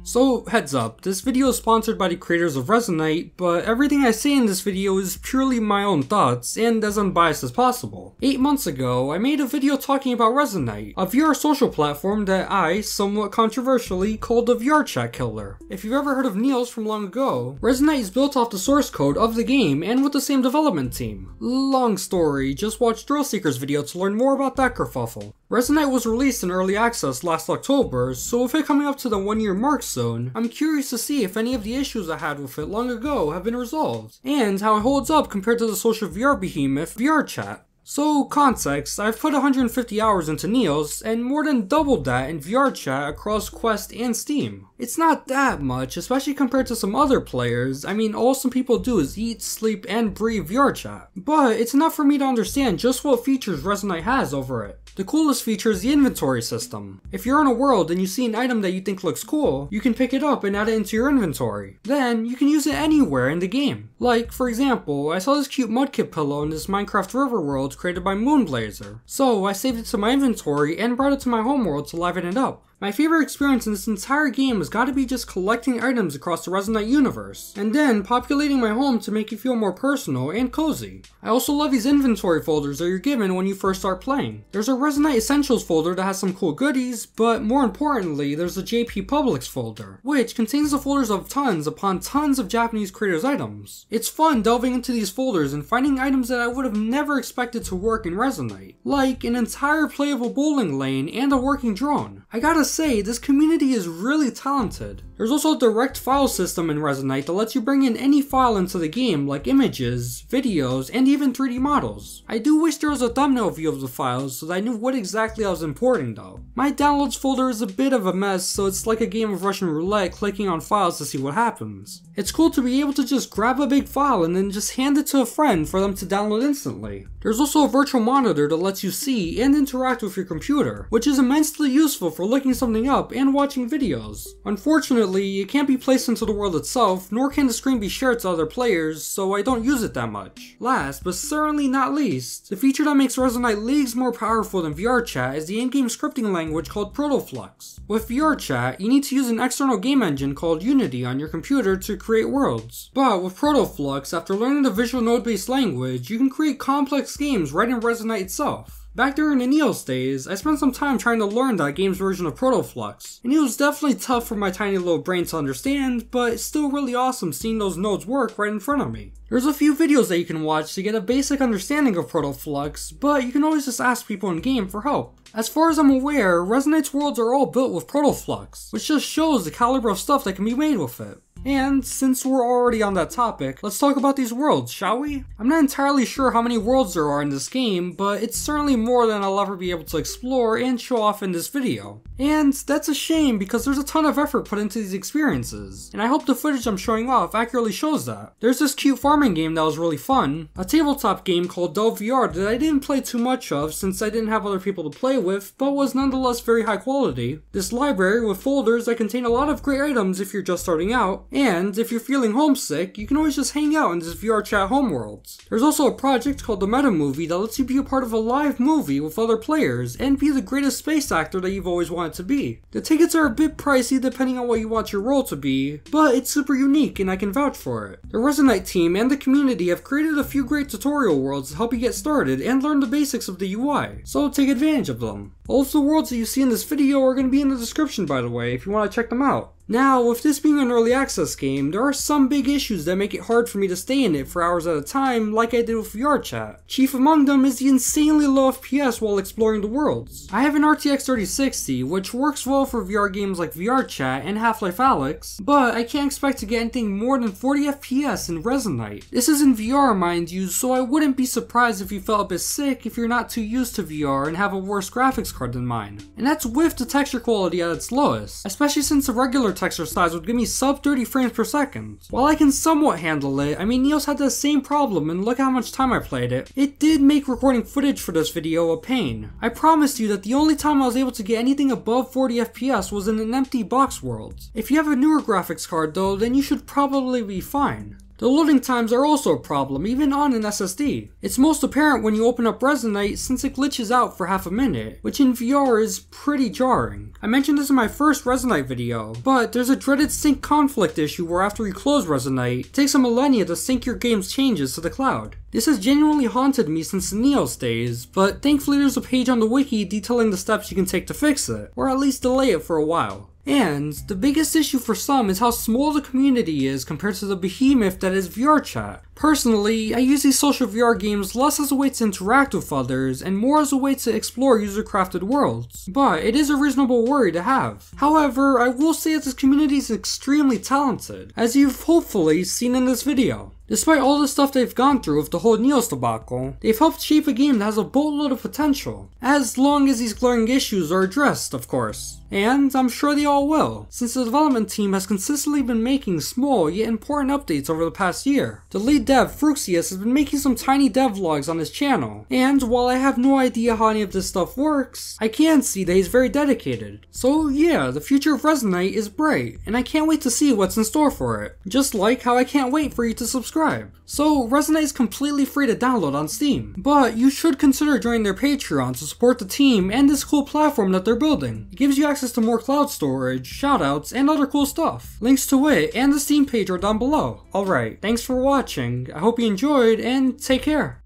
So, heads up, this video is sponsored by the creators of Resonite, but everything I say in this video is purely my own thoughts, and as unbiased as possible. 8 months ago, I made a video talking about Resonite, a VR social platform that I, somewhat controversially, called the VRChat killer. If you've ever heard of Niels from long ago, Resonite is built off the source code of the game and with the same development team. Long story, just watch Thrillseeker's video to learn more about that kerfuffle. Resonite was released in early access last October, so with it coming up to the 1-year mark soon, I'm curious to see if any of the issues I had with it long ago have been resolved, and how it holds up compared to the social VR behemoth VRChat. So, context, I've put 150 hours into Niels, and more than doubled that in VRChat across Quest and Steam. It's not that much, especially compared to some other players. I mean, all some people do is eat, sleep, and breathe VRChat. But it's enough for me to understand just what features Resonite has over it. The coolest feature is the inventory system. If you're in a world and you see an item that you think looks cool, you can pick it up and add it into your inventory. Then, you can use it anywhere in the game. Like, for example, I saw this cute mudkip pillow in this Minecraft river world created by Moonblazer. So, I saved it to my inventory and brought it to my homeworld to liven it up. My favorite experience in this entire game has gotta be just collecting items across the Resonite universe, and then populating my home to make it feel more personal and cozy. I also love these inventory folders that you're given when you first start playing. There's a Resonite Essentials folder that has some cool goodies, but more importantly, there's a JP Publics folder, which contains the folders of tons upon tons of Japanese creators' items. It's fun delving into these folders and finding items that I would have never expected to work in Resonite, like an entire playable bowling lane and a working drone. I gotta say, this community is really talented. There's also a direct file system in Resonite that lets you bring in any file into the game, like images, videos, and even 3D models. I do wish there was a thumbnail view of the files so that I knew what exactly I was importing though. My downloads folder is a bit of a mess, so it's like a game of Russian roulette clicking on files to see what happens. It's cool to be able to just grab a big file and then just hand it to a friend for them to download instantly. There's also a virtual monitor that lets you see and interact with your computer, which is immensely useful for looking something up and watching videos. Unfortunately, it can't be placed into the world itself, nor can the screen be shared to other players, so I don't use it that much. Last, but certainly not least, the feature that makes Resonite leagues more powerful than VRChat is the in-game scripting language called Protoflux. With VRChat, you need to use an external game engine called Unity on your computer to create worlds. But with Protoflux, after learning the visual node-based language, you can create complex games right in Resonite itself. Back during the Niels days, I spent some time trying to learn that game's version of Protoflux, and it was definitely tough for my tiny little brain to understand, but it's still really awesome seeing those nodes work right in front of me. There's a few videos that you can watch to get a basic understanding of Protoflux, but you can always just ask people in game for help. As far as I'm aware, Resonite's worlds are all built with Protoflux, which just shows the caliber of stuff that can be made with it. And since we're already on that topic, let's talk about these worlds, shall we? I'm not entirely sure how many worlds there are in this game, but it's certainly more than I'll ever be able to explore and show off in this video. And that's a shame because there's a ton of effort put into these experiences, and I hope the footage I'm showing off accurately shows that. There's this cute farming game that was really fun, a tabletop game called DelVR that I didn't play too much of since I didn't have other people to play with, but was nonetheless very high quality. This library with folders that contain a lot of great items if you're just starting out, and if you're feeling homesick, you can always just hang out in this VRChat home world. There's also a project called the Meta Movie that lets you be a part of a live movie with other players and be the greatest space actor that you've always wanted to be. The tickets are a bit pricey depending on what you want your role to be, but it's super unique and I can vouch for it. The Resonite team and the community have created a few great tutorial worlds to help you get started and learn the basics of the UI, so take advantage of them. All of the worlds that you see in this video are going to be in the description, by the way, if you want to check them out. Now, with this being an early access game, there are some big issues that make it hard for me to stay in it for hours at a time like I did with VRChat. Chief among them is the insanely low FPS while exploring the worlds. I have an RTX 3060, which works well for VR games like VRChat and Half-Life Alyx, but I can't expect to get anything more than 40 FPS in Resonite. This is in VR, mind you, so I wouldn't be surprised if you felt a bit sick if you're not too used to VR and have a worse graphics card than mine. And that's with the texture quality at its lowest, especially since the regular texture size would give me sub 30 frames per second. While I can somewhat handle it, I mean Niels had the same problem and look how much time I played it. It did make recording footage for this video a pain. I promised you that the only time I was able to get anything above 40 FPS was in an empty box world. If you have a newer graphics card though, then you should probably be fine. The loading times are also a problem, even on an SSD. It's most apparent when you open up Resonite since it glitches out for half a minute, which in VR is pretty jarring. I mentioned this in my first Resonite video, but there's a dreaded sync conflict issue where after you close Resonite, it takes a millennia to sync your game's changes to the cloud. This has genuinely haunted me since the Neos days, but thankfully there's a page on the wiki detailing the steps you can take to fix it, or at least delay it for a while. And the biggest issue for some is how small the community is compared to the behemoth that is VRChat. Personally, I use these social VR games less as a way to interact with others and more as a way to explore user-crafted worlds, but it is a reasonable worry to have. However, I will say that this community is extremely talented, as you've hopefully seen in this video. Despite all the stuff they've gone through with the whole Neos debacle, they've helped shape a game that has a boatload of potential, as long as these glaring issues are addressed, of course. And I'm sure they all will, since the development team has consistently been making small yet important updates over the past year. The lead dev, Fruxius, has been making some tiny devlogs on his channel, and while I have no idea how any of this stuff works, I can see that he's very dedicated. So yeah, the future of Resonite is bright, and I can't wait to see what's in store for it, just like how I can't wait for you to subscribe. So Resonite is completely free to download on Steam, but you should consider joining their Patreon to support the team and this cool platform that they're building. It gives you access to more cloud storage, shoutouts, and other cool stuff. Links to it and the Steam page are down below. Alright, thanks for watching, I hope you enjoyed, and take care.